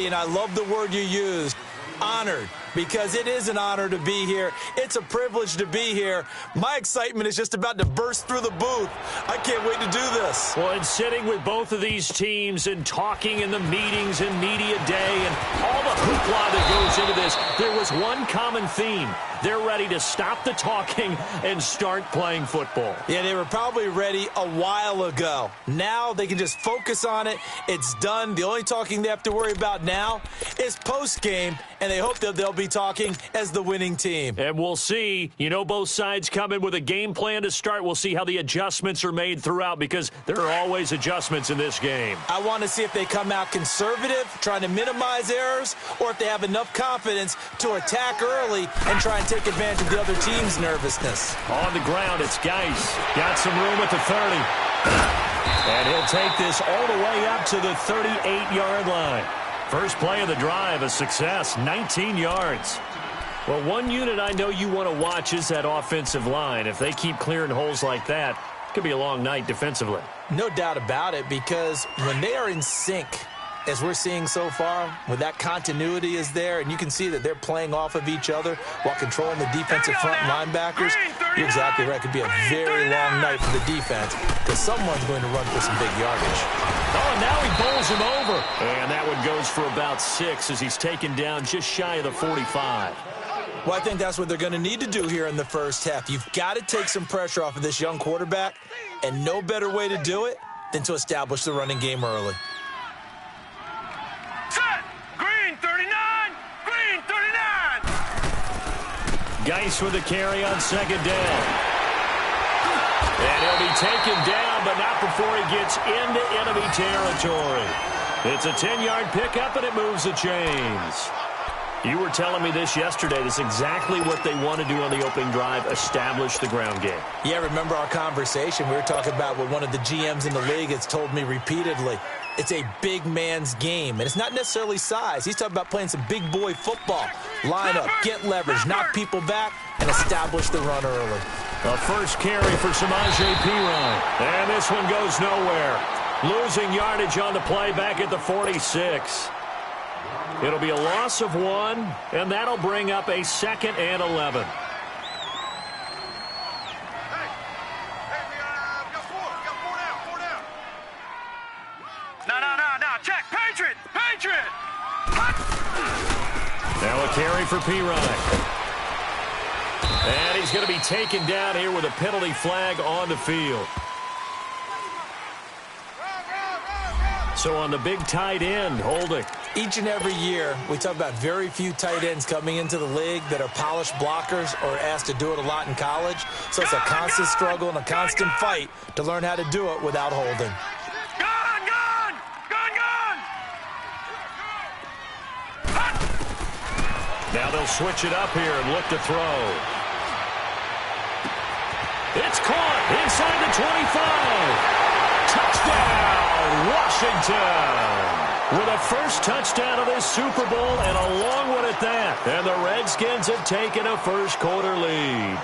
And I love the word you used, honored, because it is an honor to be here. It's a privilege to be here. My excitement is just about to burst through the booth. I can't wait to do this. Well, and sitting with both of these teams and talking in the meetings and media day and all the hoopla that goes into this, there was one common theme. They're ready to stop the talking and start playing football. Yeah, they were probably ready a while ago. Now they can just focus on it. It's done. The only talking they have to worry about now is post-game, and they hope that they'll be talking as the winning team. And we'll see. You know, both sides come in with a game plan to start. We'll see how the adjustments are made throughout, because there are always adjustments in this game. I want to see if they come out conservative, trying to minimize errors, or if they have enough confidence to attack early and try and take advantage of the other team's nervousness. On the ground, it's Geis. Got some room at the 30. And he'll take this all the way up to the 38-yard line. First play of the drive, a success, 19 yards. Well, one unit I know you want to watch is that offensive line. If they keep clearing holes like that, it could be a long night defensively. No doubt about it, because when they are in sync, as we're seeing so far, when that continuity is there, and you can see that they're playing off of each other while controlling the defensive front linebackers, you're exactly right. It could be a very long night for the defense, because someone's going to run for some big yardage. Oh, now he bowls him over. And that one goes for about 6 as he's taken down just shy of the 45. Well, I think that's what they're going to need to do here in the first half. You've got to take some pressure off of this young quarterback, and no better way to do it than to establish the running game early. Geis with the carry on second down. And he'll be taken down, but not before he gets into enemy territory. It's a 10-yard pickup, and it moves the chains. You were telling me this yesterday. This is exactly what they want to do on the opening drive, establish the ground game. Yeah, remember our conversation? We were talking about what one of the GMs in the league has told me repeatedly. It's a big man's game, and it's not necessarily size. He's talking about playing some big boy football. Line up, get leverage, knock people back, and establish the run early. A first carry for Samaje Perine. And this one goes nowhere. Losing yardage on the play back at the 46. It'll be a loss of 1, and that'll bring up a 2nd and 11. Check. Patriot! Now a carry for Perine. And he's going to be taken down here with a penalty flag on the field. So on the big tight end, holding. Each and every year, we talk about very few tight ends coming into the league that are polished blockers or asked to do it a lot in college. So it's a constant struggle and a constant fight to learn how to do it without holding. Now they'll switch it up here and look to throw. It's caught inside the 25. Touchdown, Washington. With a first touchdown of this Super Bowl, and a long one at that. And the Redskins have taken a first-quarter lead.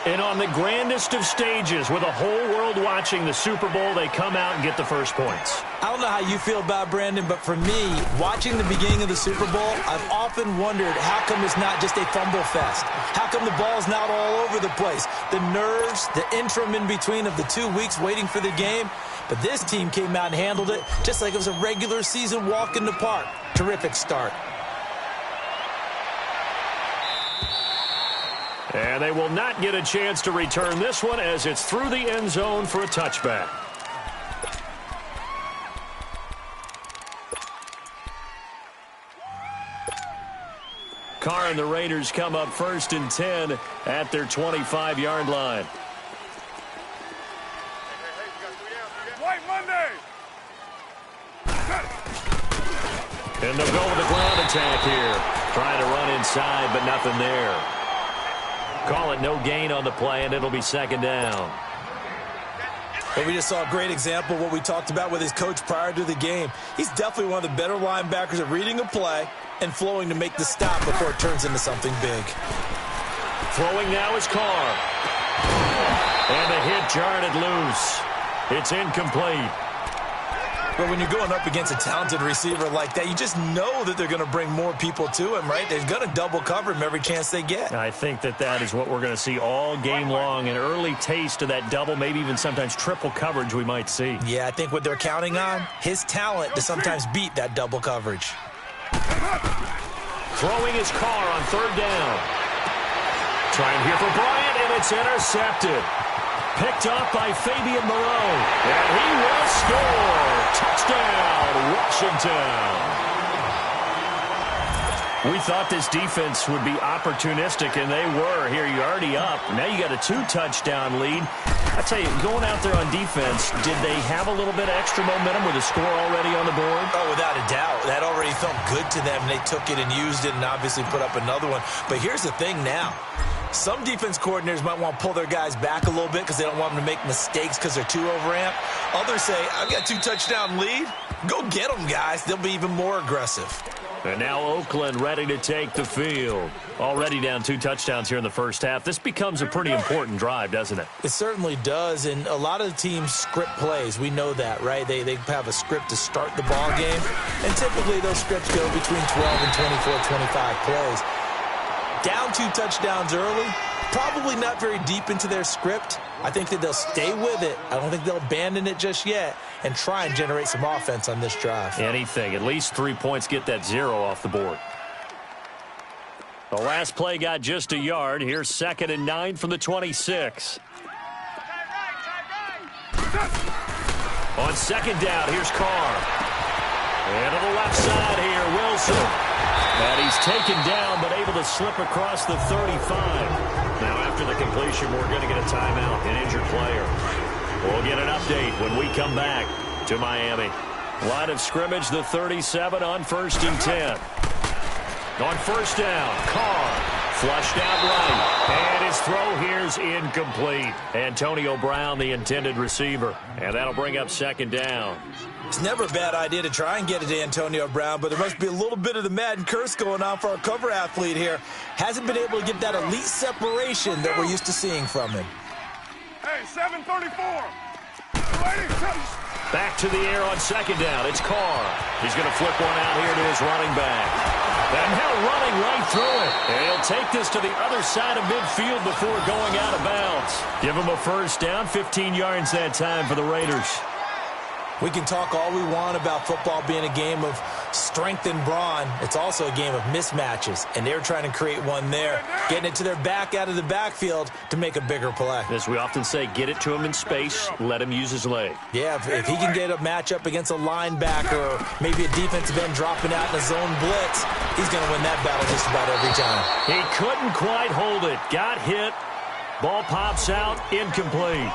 And on the grandest of stages, with the whole world watching the Super Bowl, they come out and get the first points. I don't know how you feel about Brandon, but for me, watching the beginning of the Super Bowl, I've often wondered how come it's not just a fumble fest? How come the ball's not all over the place? The nerves, the interim in between of the 2 weeks waiting for the game. But this team came out and handled it just like it was a regular season walk in the park. Terrific start. And they will not get a chance to return this one as it's through the end zone for a touchback. Carr and the Raiders come up 1st and 10 at their 25-yard line. White Monday. And they'll go with the ground attack here. Trying to run inside, but nothing there. Call it no gain on the play, and it'll be 2nd down. But we just saw a great example of what we talked about with his coach prior to the game. He's definitely one of the better linebackers at reading a play and flowing to make the stop before it turns into something big. Throwing now is Carr. And the hit jarred it loose. It's incomplete. But when you're going up against a talented receiver like that, you just know that they're going to bring more people to him, right? They're going to double cover him every chance they get. I think that is what we're going to see all game long, an early taste of that double, maybe even sometimes triple coverage we might see. Yeah, I think what they're counting on, his talent to sometimes beat that double coverage. Throwing his car on third down. Trying here for Bryant, and it's intercepted. Picked off by Fabian Moreau, and he will score. Touchdown, Washington. We thought this defense would be opportunistic, and they were. Here, you're already up. Now you got a 2-touchdown lead. I tell you, going out there on defense, did they have a little bit of extra momentum with a score already on the board? Oh, without a doubt. That already felt good to them. They took it and used it and obviously put up another one. But here's the thing now. Some defense coordinators might want to pull their guys back a little bit because they don't want them to make mistakes because they're too overamped. Others say, I've got 2-touchdown lead. Go get them, guys. They'll be even more aggressive. And now Oakland ready to take the field. Already down 2 touchdowns here in the first half. This becomes a pretty important drive, doesn't it? It certainly does, and a lot of the teams script plays. We know that, right? They have a script to start the ball game, and typically those scripts go between 12 and 24, 25 plays. Down 2 touchdowns early, probably not very deep into their script. I think that they'll stay with it. I don't think they'll abandon it just yet and try and generate some offense on this drive. Anything. At least 3 points, get that 0 off the board. The last play got just a yard. Here's 2nd and 9 from the 26. On 2nd down, here's Carr. And to the left side here, Wilson. And he's taken down, but able to slip across the 35. Now, after the completion, we're going to get a timeout, an injured player. We'll get an update when we come back to Miami. Line of scrimmage, the 37 on 1st and 10. On 1st down, Carr flushed out right. And his throw here's incomplete. Antonio Brown, the intended receiver. And that'll bring up 2nd down. It's never a bad idea to try and get it to Antonio Brown, but there must be a little bit of the Madden curse going on for our cover athlete here. Hasn't been able to get that elite separation that we're used to seeing from him. Hey, 734. Back to the air on 2nd down. It's Carr. He's going to flip one out here to his running back. And now running right through it. And he'll take this to the other side of midfield before going out of bounds. Give him a 1st down, 15 yards that time for the Raiders. We can talk all we want about football being a game of strength and brawn. It's also a game of mismatches, and they're trying to create one there, getting it to their back out of the backfield to make a bigger play. As we often say, get it to him in space, let him use his leg. Yeah, if he can get a matchup against a linebacker or maybe a defensive end dropping out in a zone blitz, he's going to win that battle just about every time. He couldn't quite hold it. Got hit. Ball pops out, incomplete.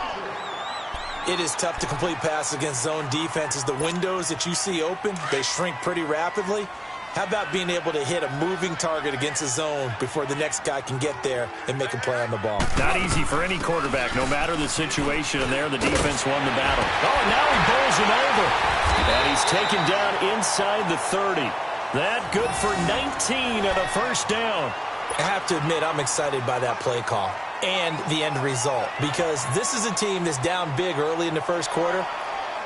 It is tough to complete passes against zone defenses. The windows that you see open, they shrink pretty rapidly. How about being able to hit a moving target against a zone before the next guy can get there and make a play on the ball? Not easy for any quarterback, no matter the situation, and there the defense won the battle. Oh, and now he bowls him over. And he's taken down inside the 30. That good for 19 and a 1st down. I have to admit, I'm excited by that play call and the end result, because this is a team that's down big early in the 1st quarter,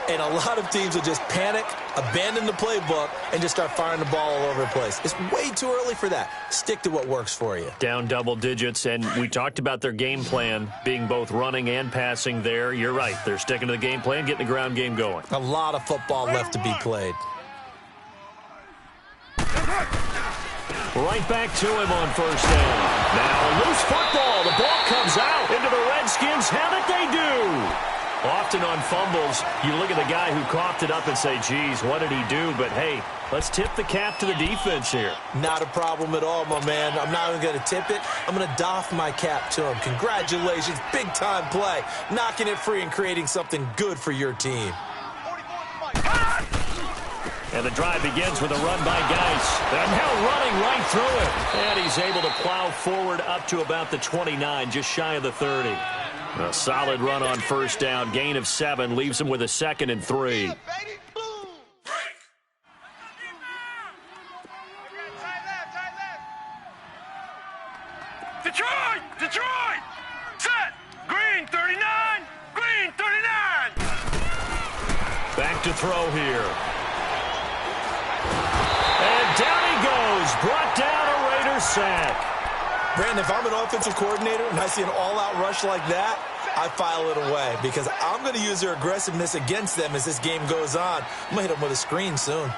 and a lot of teams will just panic, abandon the playbook, and just start firing the ball all over the place. It's way too early for that. Stick to what works for you. Down double digits, and we talked about their game plan being both running and passing there. You're right. They're sticking to the game plan, getting the ground game going. A lot of football left to be played. Right back to him on 1st down. Now a loose football. The ball comes out into the Redskins. How did they do? Often on fumbles, you look at the guy who coughed it up and say, geez, what did he do? But, hey, let's tip the cap to the defense here. Not a problem at all, my man. I'm not even going to tip it. I'm going to doff my cap to him. Congratulations. Big-time play. Knocking it free and creating something good for your team. And the drive begins with a run by Geis. And now running right through it. And he's able to plow forward up to about the 29, just shy of the 30. A solid run on 1st down. Gain of 7 leaves him with a 2nd and 3. Detroit! Detroit! Set! Green 39! Green 39! Back to throw here. And down he goes. Brought down a Raiders sack. Brandon, if I'm an offensive coordinator and I see an all-out rush like that, I file it away because I'm going to use their aggressiveness against them as this game goes on. I'm going to hit them with a screen soon.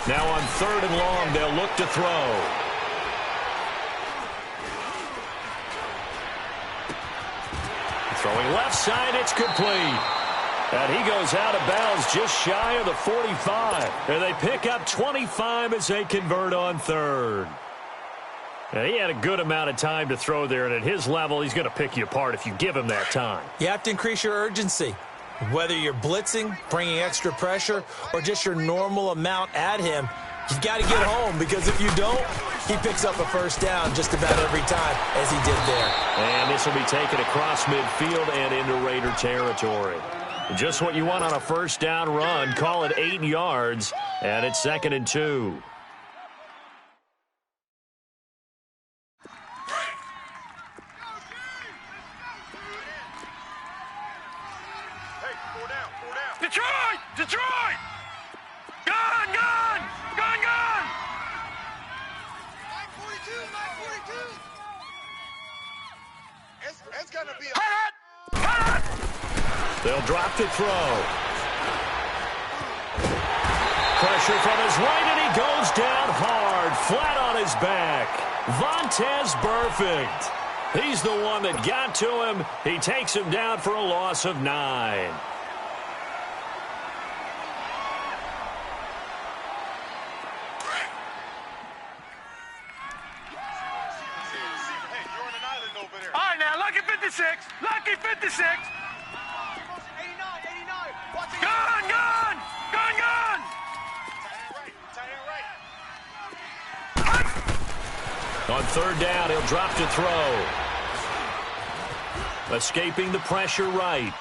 Now on 3rd and long, they'll look to throw. Throwing left side, it's complete. And he goes out of bounds just shy of the 45. And they pick up 25 as they convert on 3rd. And he had a good amount of time to throw there, and at his level, he's going to pick you apart if you give him that time. You have to increase your urgency. Whether you're blitzing, bringing extra pressure, or just your normal amount at him, you've got to get home because if you don't, he picks up a first down just about every time as he did there. And this will be taken across midfield and into Raider territory. Just what you want on a first down run. Call it 8 yards, and it's 2nd and 2. Detroit! Detroit! Gun! Gun! Gun! Gun! 942! 942! It's gonna be a... Hot! They'll drop to throw. Pressure from his right, and he goes down hard, flat on his back. Vontaze Burfict. He's the one that got to him. He takes him down for a loss of 9. All right, now, lucky 56. Lucky 56. 89! Gun! Gun! Gun! Gun! Tight end right. On 3rd down, he'll drop to throw. Escaping the pressure right.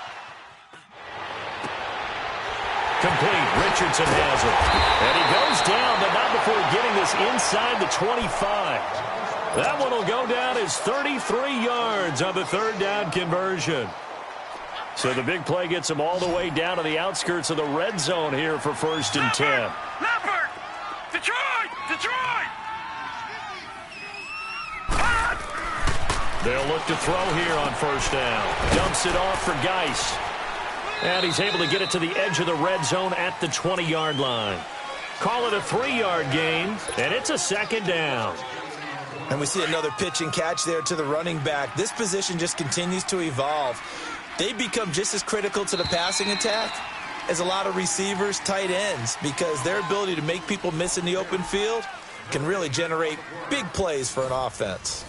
Complete. Richardson has it. And he goes down, but not before getting this inside the 25. That one will go down as 33 yards on the 3rd down conversion. So the big play gets him all the way down to the outskirts of the red zone here for 1st and 10. Leopard! Detroit! Detroit! They'll look to throw here on 1st down. Dumps it off for Geis. And he's able to get it to the edge of the red zone at the 20-yard line. Call it a 3-yard gain, and it's a 2nd down. And we see another pitch and catch there to the running back. This position just continues to evolve. They become just as critical to the passing attack as a lot of receivers, tight ends, because their ability to make people miss in the open field can really generate big plays for an offense.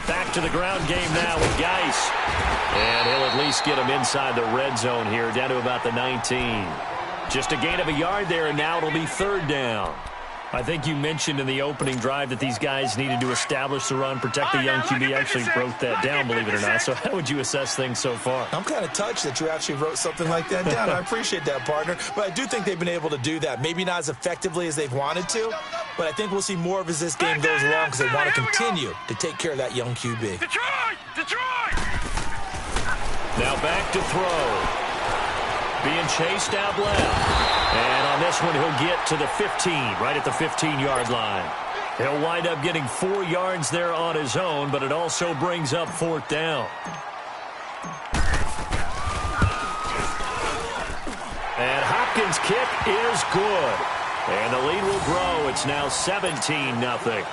Back to the ground game now with Geis. And he'll at least get him inside the red zone here, down to about the 19. Just a gain of a yard there, and now it'll be 3rd down. I think you mentioned in the opening drive that these guys needed to establish the run, protect the young QB. Actually wrote that down, believe it or not. So how would you assess things so far? I'm kind of touched that you actually wrote something like that down. I appreciate that, partner. But I do think they've been able to do that. Maybe not as effectively as they've wanted to, but I think we'll see more of as this game goes along because they want to continue to take care of that young QB. Detroit! Detroit! Now back to throw. Being chased out left. And on this one, he'll get to the 15, right at the 15-yard line. He'll wind up getting 4 yards there on his own, but it also brings up 4th down. And Hopkins' kick is good. And the lead will grow. It's now 17-0.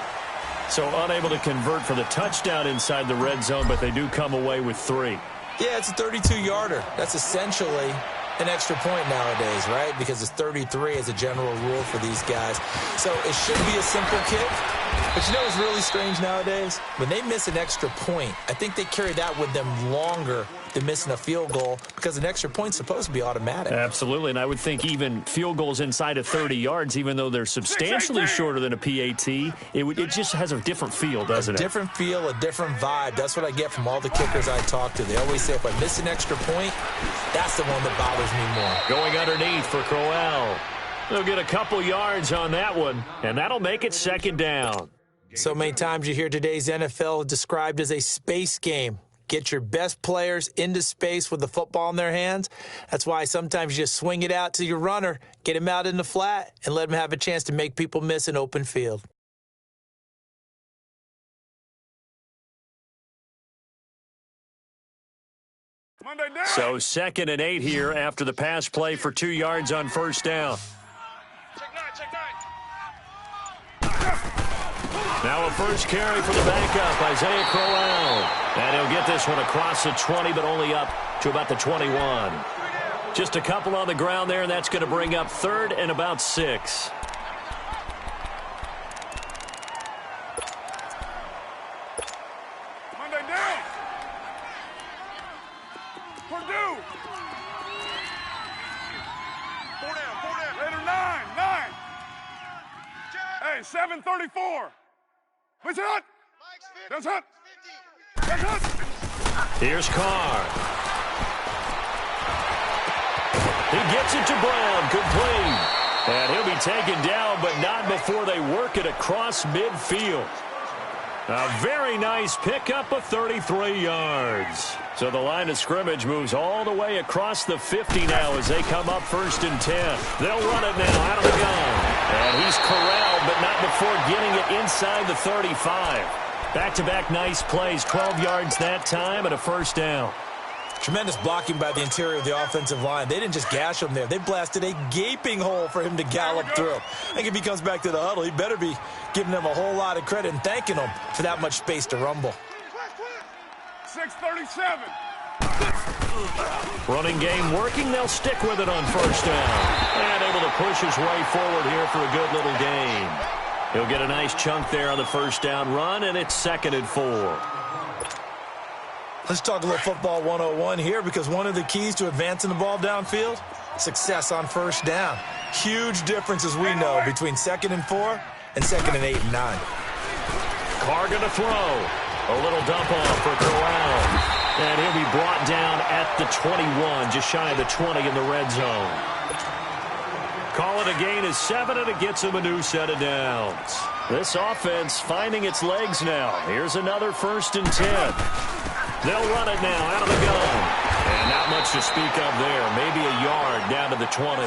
So unable to convert for the touchdown inside the red zone, but they do come away with 3. Yeah, it's a 32-yarder. That's essentially an extra point nowadays, right? Because it's 33 as a general rule for these guys. So it should be a simple kick. But you know what's really strange nowadays? When they miss an extra point, I think they carry that with them longer than missing a field goal because an extra point's supposed to be automatic. Absolutely, and I would think even field goals inside of 30 yards, even though they're substantially shorter than a PAT, it just has a different feel, doesn't it? A different feel, a different vibe. That's what I get from all the kickers I talk to. They always say if I miss an extra point, that's the one that bothers me more. Going underneath for Crowell. They'll get a couple yards on that one, and that'll make it second down. So many times you hear today's NFL described as a space game. Get your best players into space with the football in their hands. That's why sometimes you just swing it out to your runner, get him out in the flat, and let him have a chance to make people miss an open field. So 2nd and 8 here after the pass play for 2 yards on first down. Check nine. Now a first carry for the backup, Isaiah Crowell. And he'll get this one across the 20, but only up to about the 21. Just a couple on the ground there, and that's going to bring up 3rd and about 6. Monday down. Purdue. 4 down. Later 9. Hey, 7:34. What's that? That's it. That's it. Here's Carr. He gets it to Brown, complete. And he'll be taken down, but not before they work it across midfield. A very nice pickup of 33 yards. So the line of scrimmage moves all the way across the 50 now as they come up 1st and 10. They'll run it now out of the gun. And he's corralled, but not before getting it inside the 35. Back-to-back nice plays, 12 yards that time and a first down. Tremendous blocking by the interior of the offensive line. They didn't just gash him there. They blasted a gaping hole for him to gallop through. I think if he comes back to the huddle, he better be giving them a whole lot of credit and thanking them for that much space to rumble. 6:37. Running game working. They'll stick with it on first down. And able to push his way forward here for a good little gain. He'll get a nice chunk there on the first down run, and it's 2nd and 4. Let's talk a little football 101 here because one of the keys to advancing the ball downfield, success on first down. Huge difference, as we know, between 2nd and 4 and 2nd and 8 and 9. Carr going to throw. A little dump off for Crowell. And he'll be brought down at the 21, just shy of the 20 in the red zone. Call it a gain of 7, and it gets him a new set of downs. This offense finding its legs now. Here's another 1st and 10. They'll run it now out of the gun. And not much to speak of there. Maybe a yard down to the 20.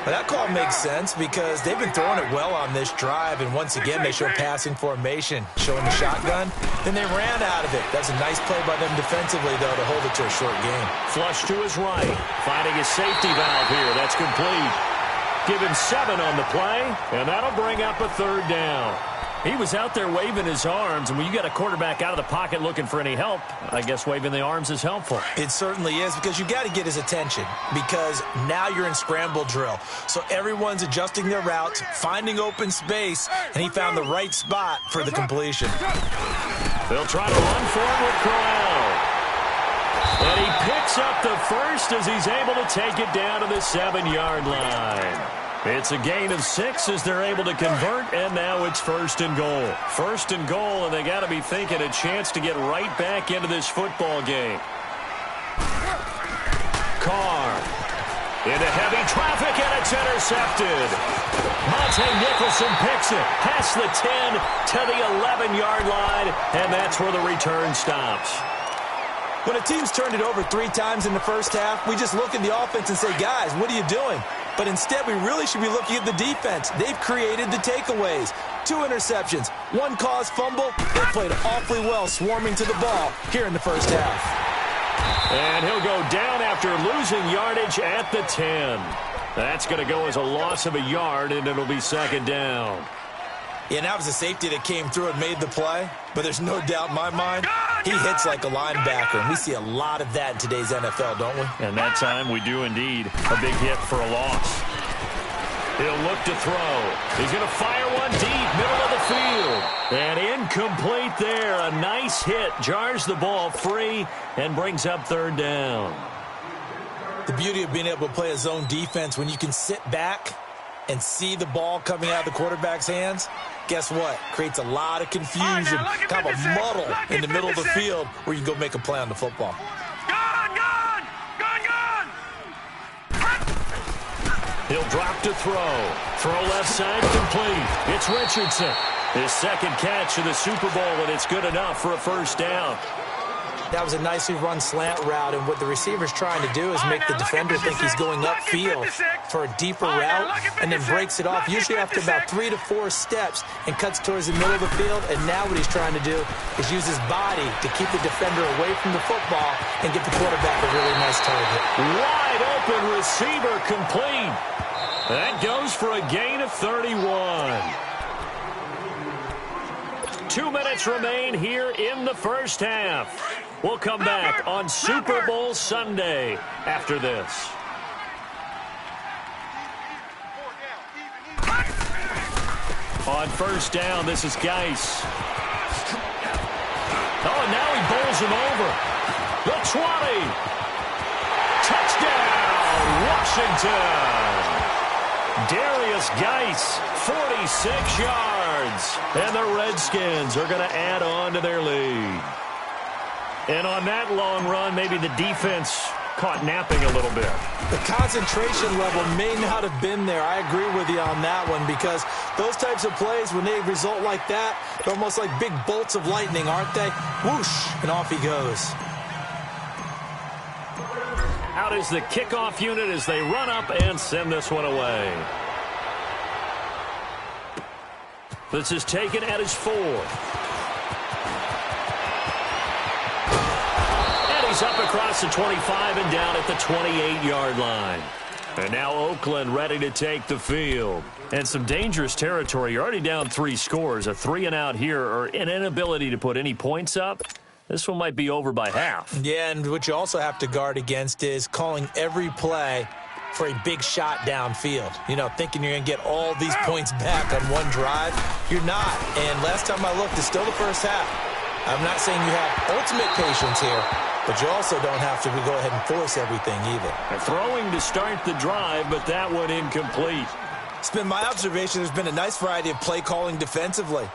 But that call makes sense because they've been throwing it well on this drive, and once again they show passing formation, showing the shotgun. Then they ran out of it. That's a nice play by them defensively, though, to hold it to a short game. Flush to his right. Finding his safety valve here. That's complete. Give him 7 on the play, and that'll bring up a 3rd down. He was out there waving his arms, and when you got a quarterback out of the pocket looking for any help, I guess waving the arms is helpful. It certainly is because you got to get his attention because now you're in scramble drill. So everyone's adjusting their routes, finding open space, and he found the right spot for the completion. They'll try to run for it with Crowell. And he picks up the first as he's able to take it down to the 7-yard line. It's a gain of 6 as they're able to convert, and now it's 1st and goal. 1st and goal, and they got to be thinking a chance to get right back into this football game. Carr into heavy traffic, and it's intercepted. Monte Nicholson picks it past the 10 to the 11-yard line, and that's where the return stops. When a team's turned it over 3 times in the first half, we just look at the offense and say, guys, what are you doing? But instead, we really should be looking at the defense. They've created the takeaways. 2 interceptions, 1 caused fumble. They played awfully well swarming to the ball here in the first half. And he'll go down after losing yardage at the 10. That's going to go as a loss of a yard, and it'll be 2nd down. Yeah, and that was a safety that came through and made the play. But there's no doubt in my mind, He hits like a linebacker, and we see a lot of that in today's NFL, don't we? And that time we do indeed. A big hit for a loss. He'll look to throw. He's going to fire one deep, middle of the field. And incomplete there. A nice hit. Jars the ball free and brings up third down. The beauty of being able to play a zone defense when you can sit back and see the ball coming out of the quarterback's hands, guess what? Creates a lot of confusion, kind of a muddle in the middle of the field where you can go make a play on the football. He'll drop to throw. Throw left side complete. It's Richardson. His second catch of the Super Bowl, and it's good enough for a first down. That was a nicely run slant route, and what the receiver's trying to do is make the defender think he's going upfield for a deeper route and then breaks it off, usually after about 3 to 4 steps, and cuts towards the middle of the field. And now what he's trying to do is use his body to keep the defender away from the football and get the quarterback a really nice target. Wide open receiver complete. That goes for a gain of 31. 2 minutes remain here in the first half. We'll come back on Super Bowl Sunday after this. On first down, this is Geis. Oh, and now he bowls him over. The 20. Touchdown, Washington. Darius Geis, 46 yards. And the Redskins are going to add on to their lead. And on that long run, maybe the defense caught napping a little bit. The concentration level may not have been there. I agree with you on that one, because those types of plays, when they result like that, they're almost like big bolts of lightning, aren't they? Whoosh, and off he goes. Out is the kickoff unit as they run up and send this one away. This is taken at his 4. He's up across the 25 and down at the 28-yard line. And now Oakland ready to take the field. And some dangerous territory. You're already down 3 scores. A 3-and-out here, or an inability to put any points up. This one might be over by half. Yeah, and what you also have to guard against is calling every play for a big shot downfield. You know, thinking you're going to get all these points back on one drive. You're not. And last time I looked, it's still the first half. I'm not saying you have ultimate patience here, but you also don't have to go ahead and force everything either. They're throwing to start the drive, but that one incomplete. It's been my observation there's been a nice variety of play calling defensively.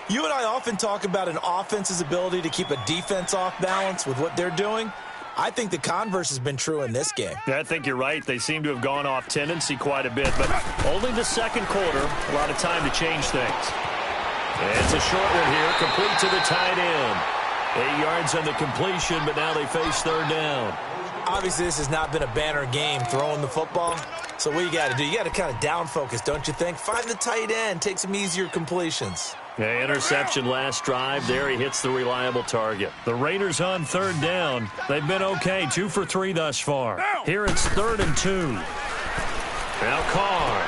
You and I often talk about an offense's ability to keep a defense off balance with what they're doing. I think the converse has been true in this game. Yeah, I think you're right. They seem to have gone off tendency quite a bit, but only the second quarter. A lot of time to change things. And it's a short one here, complete to the tight end. 8 yards on the completion, but now they face third down. Obviously, this has not been a banner game throwing the football. So what you got to do, you got to kind of down focus, don't you think? Find the tight end, take some easier completions. Yeah, interception last drive. There he hits the reliable target. The Raiders on third down. They've been okay, 2 for 3 thus far. Here it's 3rd and 2. Now Carr.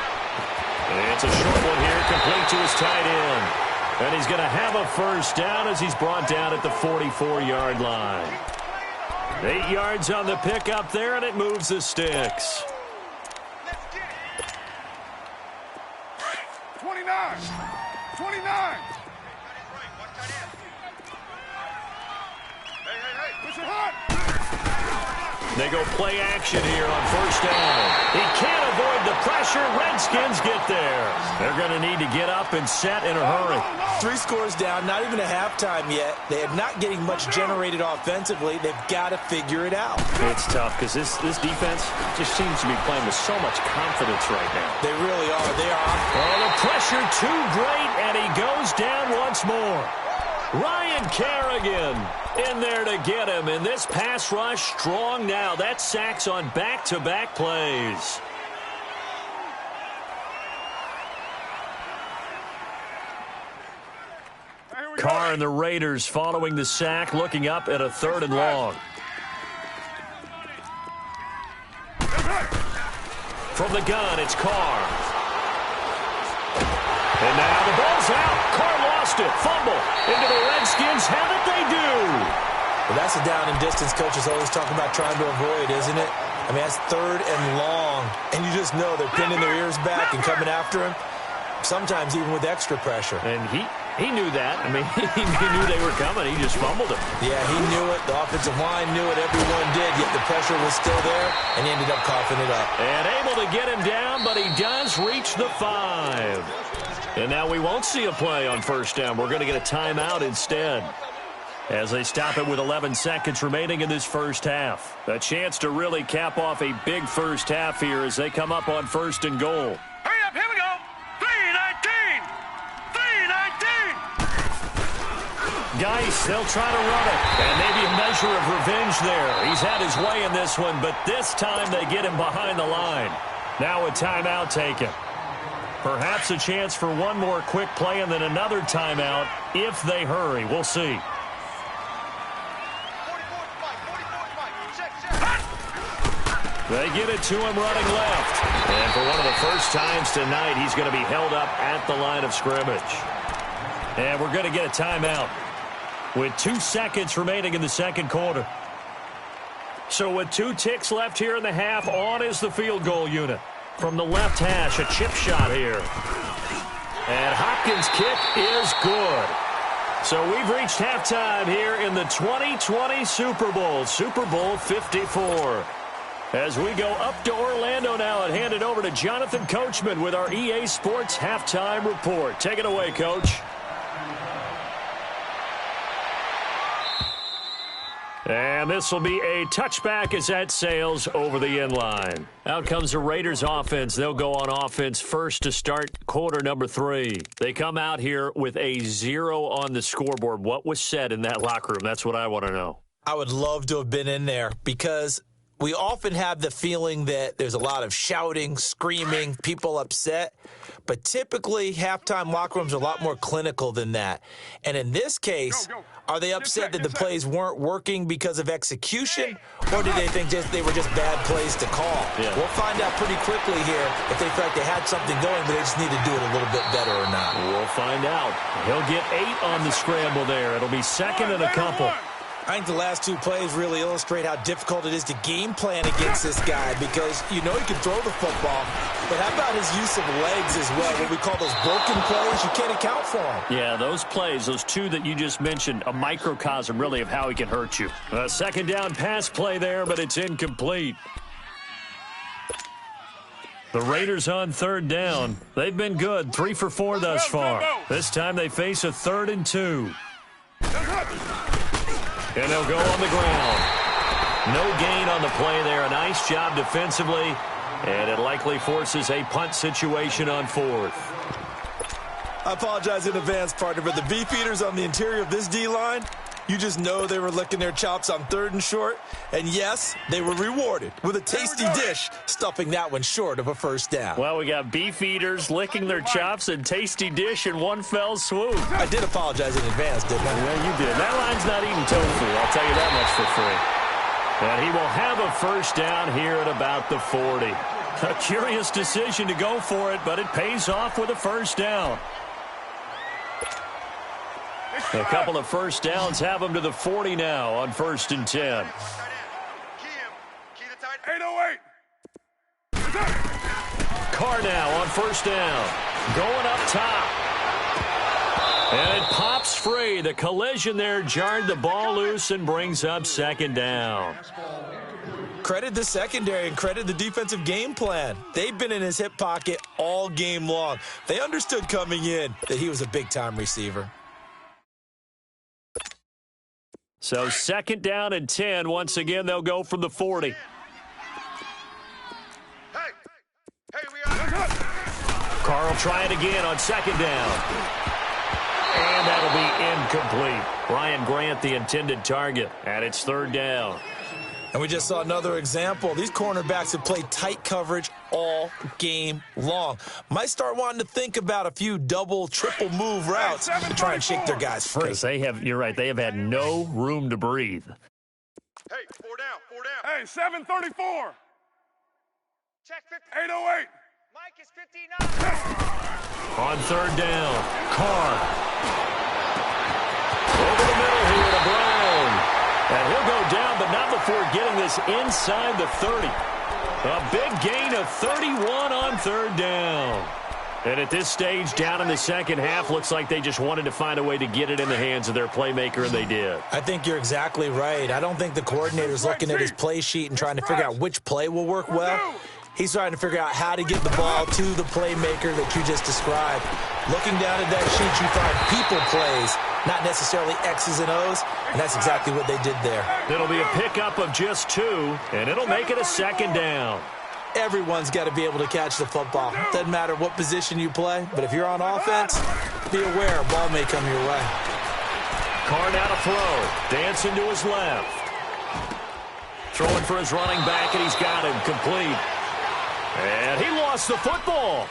And it's a short one here, complete to his tight end. And he's going to have a first down as he's brought down at the 44-yard line. 8 yards on the pickup there, and it moves the sticks. 29. 29. Hey, push it hard. They go play action here on first down. He can't avoid the pressure. Redskins get there. They're going to need to get up and set in a hurry. 3 scores down, not even a halftime yet. They are not getting much generated offensively. They've got to figure it out. It's tough because this defense just seems to be playing with so much confidence right now. They really are. They are. Oh, the pressure too great, and he goes down once more. Ryan Kerrigan in there to get him, and this pass rush strong now. That's sacks on back-to-back plays. Carr and the Raiders following the sack, looking up at a 3rd and long. From the gun, it's Carr. And now the ball's out. Carr lost it. Fumble. Into the Redskins. Have it they do. Well, that's a down and distance coaches always talk about trying to avoid, isn't it? I mean, that's 3rd and long, and you just know they're pinning their ears back and coming after him, sometimes even with extra pressure. And he knew that. I mean, he knew they were coming. He just fumbled it. Yeah, he knew it. The offensive line knew it. Everyone did, yet the pressure was still there, and he ended up coughing it up. And able to get him down, but he does reach the 5. And now we won't see a play on first down. We're going to get a timeout instead, as they stop it with 11 seconds remaining in this first half. A chance to really cap off a big first half here as they come up on 1st and goal. Hurry up, here we go. 3-19. 3-19. Geis, they'll try to run it. And maybe a measure of revenge there. He's had his way in this one, but this time they get him behind the line. Now a timeout taken. Perhaps a chance for one more quick play and then another timeout if they hurry. We'll see. They get it to him running left. And for one of the first times tonight, he's going to be held up at the line of scrimmage. And we're going to get a timeout with 2 seconds remaining in the second quarter. So with 2 ticks left here in the half, on is the field goal unit. From the left hash, a chip shot here. And Hopkins' kick is good. So we've reached halftime here in the 2020 Super Bowl, Super Bowl 54. As we go up to Orlando now and hand it over to Jonathan Coachman with our EA Sports Halftime Report. Take it away, Coach. And this will be a touchback as that sails over the end line. Out comes the Raiders offense. They'll go on offense first to start quarter number 3. They come out here with a 0 on the scoreboard. What was said in that locker room? That's what I want to know. I would love to have been in there because we often have the feeling that there's a lot of shouting, screaming, people upset. But typically, halftime locker rooms are a lot more clinical than that. And in this case, are they upset that the plays weren't working because of execution, or did they think they were just bad plays to call? Yeah. We'll find out pretty quickly here if they feel like they had something going, but they just need to do it a little bit better or not. We'll find out. He'll get 8 on the scramble there. It'll be second and a couple. I think the last 2 plays really illustrate how difficult it is to game plan against this guy because you know he can throw the football, but how about his use of legs as well? What we call those broken plays, you can't account for them. Yeah, those plays, those 2 that you just mentioned, a microcosm really of how he can hurt you. A second down pass play there, but it's incomplete. The Raiders on 3rd down. They've been good, 3 for 4 thus far. This time they face a 3rd and 2. And they'll go on the ground. No gain on the play there. A nice job defensively. And it likely forces a punt situation on 4th. I apologize in advance, partner, but the beef eaters on the interior of this D-line, you just know they were licking their chops on 3rd and short. And yes, they were rewarded with a tasty dish, stuffing that one short of a first down. Well, we got beef eaters licking their chops and tasty dish in one fell swoop. I did apologize in advance, didn't I? Yeah, you did. That line's not eating tofu, I'll tell you that much for free. And he will have a first down here at about the 40. A curious decision to go for it, but it pays off with a first down. A couple of first downs have him to the 40 now on 1st and 10. 808. Carr now on first down. Going up top. And it pops free. The collision there jarred the ball loose and brings up 2nd down. Credit the secondary and credit the defensive game plan. They've been in his hip pocket all game long. They understood coming in that he was a big-time receiver. So 2nd down and 10. Once again, they'll go from the 40. Carr will try it again on 2nd down. And that'll be incomplete. Ryan Grant, the intended target, and it's 3rd down. And we just saw another example. These cornerbacks have played tight coverage all game long. Might start wanting to think about a few double, triple move routes to try and shake their guys free. Because you're right, they have had no room to breathe. Hey, 4 down. Hey, 734. Check 50. 808. Mike is 59. On 3rd down, Carr. Over the middle here to Brown. And He'll go down, but not before getting this inside the 30. A big gain of 31 on third down. And at this stage, down in the second half, looks like they just wanted to find a way to get it in the hands of their playmaker, and they did. I think you're exactly right. I don't think the coordinator's looking at his play sheet and trying to figure out which play will work well. He's trying to figure out how to get the ball to the playmaker that you just described. Looking down at that sheet, you find people plays, not necessarily X's and O's, and that's exactly what they did there. It'll be a pickup of just 2, and it'll make it a second down. Everyone's got to be able to catch the football. Doesn't matter what position you play, but if you're on offense, be aware a ball may come your way. Carr now to throw. Dancing to his left. Throwing for his running back, and he's got him complete. And he lost the football.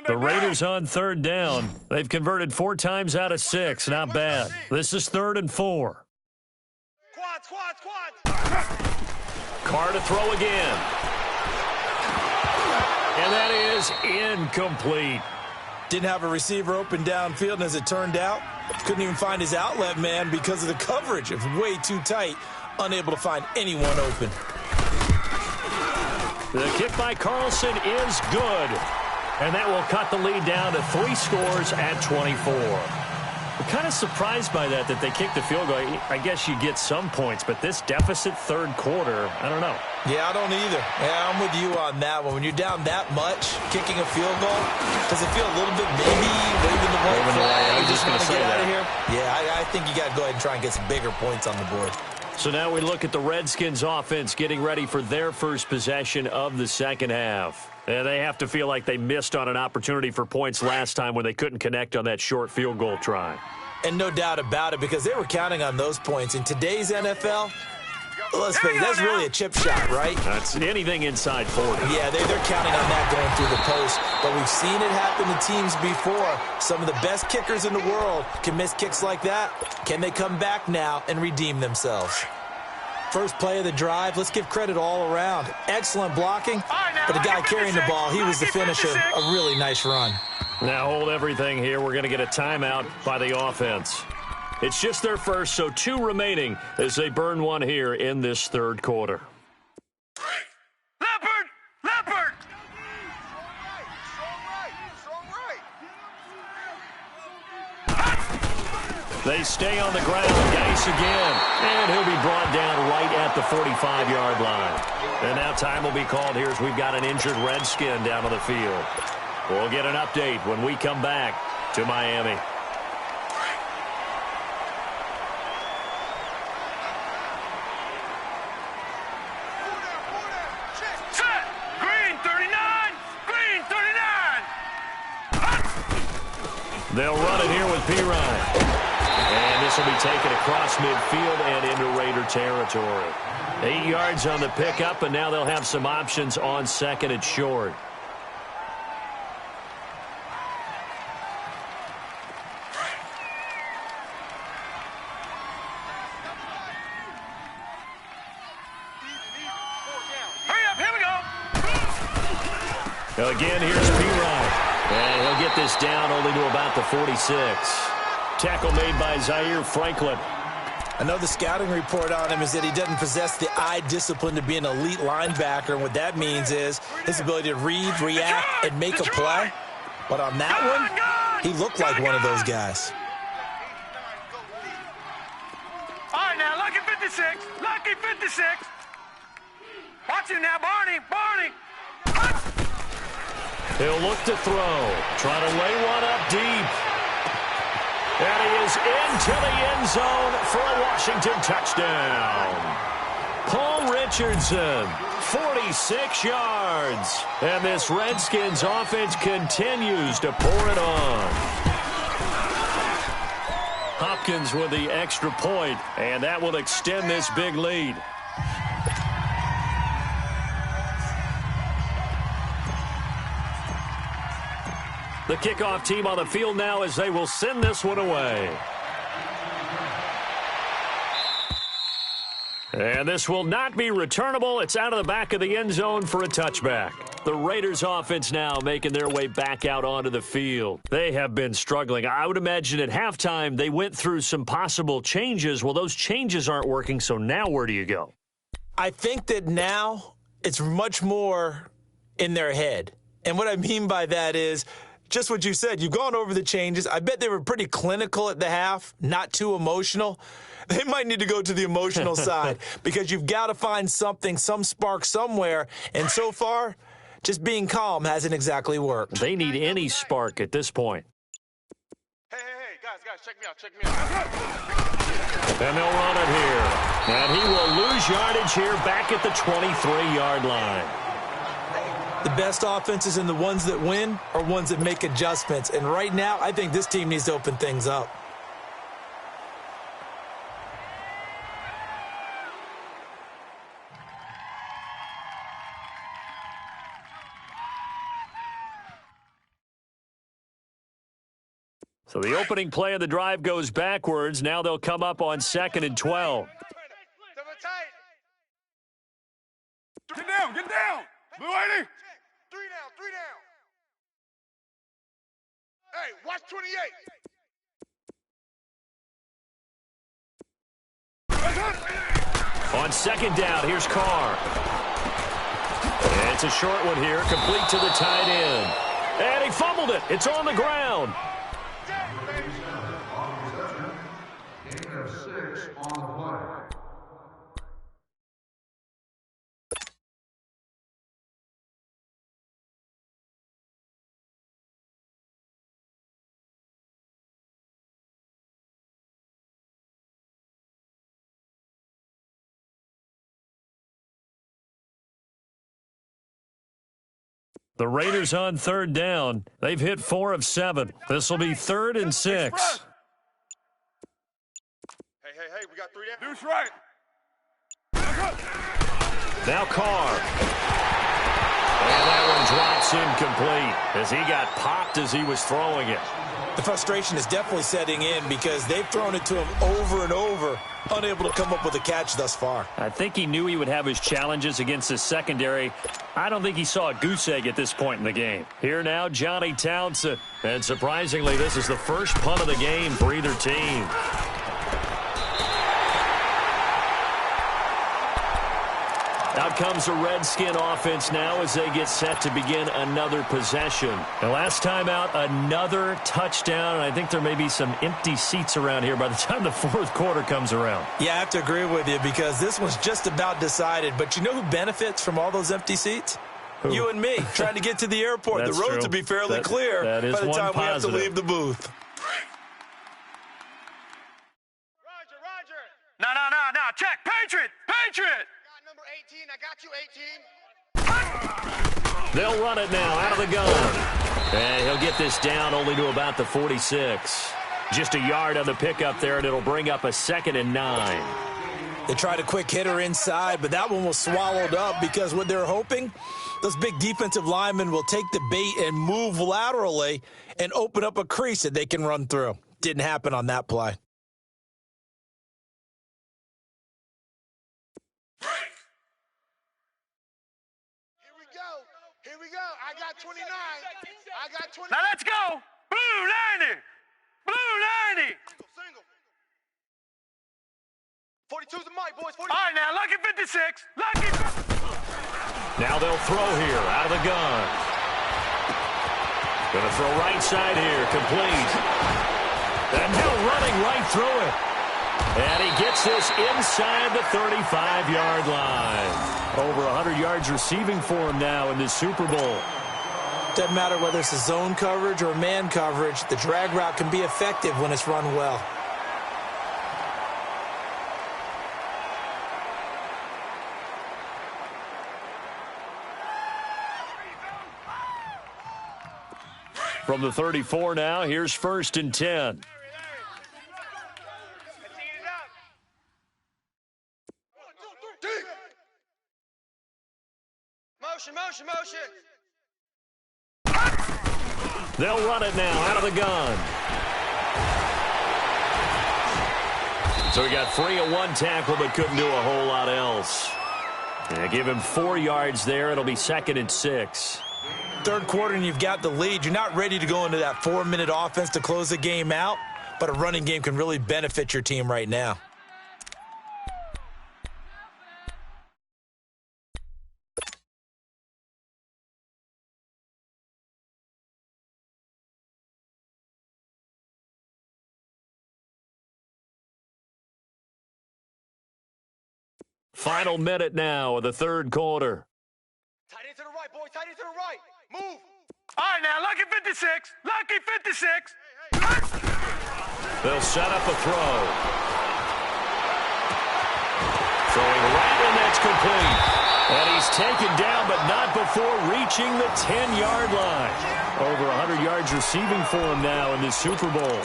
The Raiders on third down. They've converted 4 times out of 6. Not bad. This is 3rd and 4. Carr to throw again. And that is incomplete. Didn't have a receiver open downfield, and as it turned out, couldn't even find his outlet man because of the coverage. It was way too tight, unable to find anyone open. The kick by Carlson is good. And that will cut the lead down to 3 scores at 24. We're kind of surprised by that they kicked the field goal. I guess you get some points, but this deficit third quarter, I don't know. Yeah, I don't either. Yeah, I'm with you on that one. When you're down that much, kicking a field goal, does it feel a little bit maybe waving the white flag? I was just going to say out of here? Yeah, I think you got to go ahead and try and get some bigger points on the board. So now we look at the Redskins offense getting ready for their first possession of the second half. And they have to feel like they missed on an opportunity for points last time when they couldn't connect on that short field goal try. And no doubt about it, because they were counting on those points. In today's NFL, let's face it, that's really a chip shot, right? That's anything inside 40. Yeah, they're counting on that going through the post. But we've seen it happen to teams before. Some of the best kickers in the world can miss kicks like that. Can they come back now and redeem themselves? First play of the drive, let's give credit all around. Excellent blocking, but the guy carrying the ball, he was the finisher. A really nice run. Now hold everything here. We're going to get a timeout by the offense. It's just their first, so 2 remaining as they burn 1 here in this third quarter. Leopard! They stay on the ground. Geis again. And he'll be brought down right at the 45-yard line. And now time will be called here as we've got an injured Redskin down on the field. We'll get an update when we come back to Miami. Set! Green 39! Green 39! They'll run it here with P-Ryan. And this will be taken across midfield and into Raider territory. 8 yards on the pickup, and now they'll have some options on 2nd and short. Hurry up, here we go! Again, here's P-Ryan. And he'll get this down only to about the 46. Tackle made by Zaire Franklin. I know the scouting report on him is that he doesn't possess the eye discipline to be an elite linebacker, and what that means is his ability to read, react, and make a play. But on that one, he looked like one of those guys. All right, now, lucky 56. Lucky 56. Watch him now, Barney. He'll look to throw. Try to lay one up deep. And he is into the end zone for a Washington touchdown. Paul Richardson, 46 yards. And this Redskins offense continues to pour it on. Hopkins with the extra point, and that will extend this big lead. The kickoff team on the field now as they will send this one away. And this will not be returnable. It's out of the back of the end zone for a touchback. The Raiders offense now making their way back out onto the field. They have been struggling. I would imagine at halftime they went through some possible changes. Well, those changes aren't working, so now where do you go? I think that now it's much more in their head. And what I mean by that is just what you said. You've gone over the changes. I bet they were pretty clinical at the half, not too emotional. They might need to go to the emotional side because you've got to find something, some spark somewhere. And so far, just being calm hasn't exactly worked. They need any spark at this point. Hey, guys, check me out. And they'll run it here. And he will lose yardage here back at the 23-yard line. The best offenses and the ones that win are ones that make adjustments. And right now, I think this team needs to open things up. So the opening play of the drive goes backwards. Now they'll come up on 2nd and 12. Get down. Blue 80. 3 down. Hey, watch 28. On 2nd down, here's Carr. And it's a short one here, complete to the tight end. And he fumbled it. It's on the ground. The Raiders on 3rd down. They've hit 4 of 7. This will be 3rd and 6. Hey, we got 3 down. Deuce right. Now Carr. And that one drops incomplete as he got popped as he was throwing it. The frustration is definitely setting in because they've thrown it to him over and over, unable to come up with a catch thus far. I think he knew he would have his challenges against his secondary. I don't think he saw a goose egg at this point in the game. Here now, Johnny Townsend. And surprisingly, this is the first punt of the game for either team. Out comes the Redskin offense now as they get set to begin another possession. The last time out, another touchdown, and I think there may be some empty seats around here by the time the 4th quarter comes around. Yeah, I have to agree with you because this one's just about decided. But you know who benefits from all those empty seats? Who? You and me, trying to get to the airport. The roads will be fairly clear by the time we have to leave the booth. Roger. No. Check. Patriot. Got number 18. I got you, 18. They'll run it now out of the gun. And he'll get this down only to about the 46. Just a yard on the pickup there, and it'll bring up a 2nd and 9. They tried a quick hitter inside, but that one was swallowed up because what they're hoping, those big defensive linemen will take the bait and move laterally and open up a crease that they can run through. Didn't happen on that play. Here we go. I got 29. Now let's go. Blue 90. Single. 42's the mic, boys. 42. All right, now, lucky 56. Now they'll throw here out of the gun. Going to throw right side here, complete. And Hill running right through it. And he gets this inside the 35-yard line. Over 100 yards receiving for him now in this Super Bowl. Doesn't matter whether it's a zone coverage or man coverage, the drag route can be effective when it's run well. From the 34 now, here's 1st and 10. Motion. They'll run it now out of the gun. So he got free of one tackle but couldn't do a whole lot else. And give him 4 yards there. It'll be 2nd and 6. Third quarter and you've got the lead. You're not ready to go into that 4-minute offense to close the game out, but a running game can really benefit your team right now. Final minute now of the third quarter. Tight end to the right, boys. Tight end to the right. Move. All right, now, lucky 56. Lucky 56. They'll set up a throw. Throwing right, and that's complete. And he's taken down, but not before reaching the 10-yard line. Over 100 yards receiving for him now in this Super Bowl.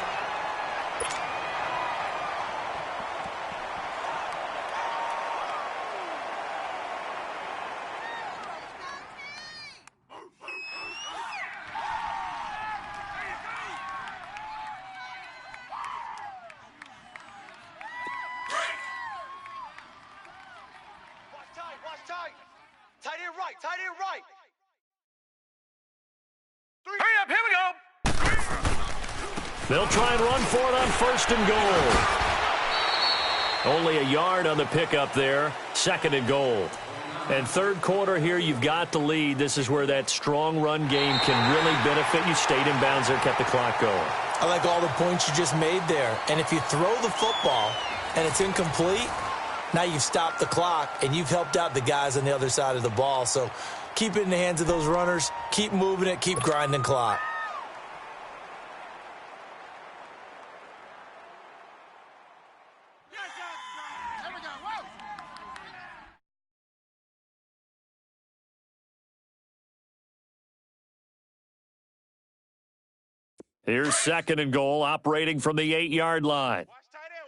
Watch tight. Tight end right. Tight end right. Hurry up, here we go. They'll try and run for it on 1st and goal. Only a yard on the pickup there. 2nd and goal. And third quarter here, you've got the lead. This is where that strong run game can really benefit you. Stayed in bounds there, kept the clock going. I like all the points you just made there. And if you throw the football and it's incomplete, now you've stopped the clock and you've helped out the guys on the other side of the ball. So keep it in the hands of those runners. Keep moving it. Keep grinding clock. Here's 2nd and goal, operating from the 8-yard line.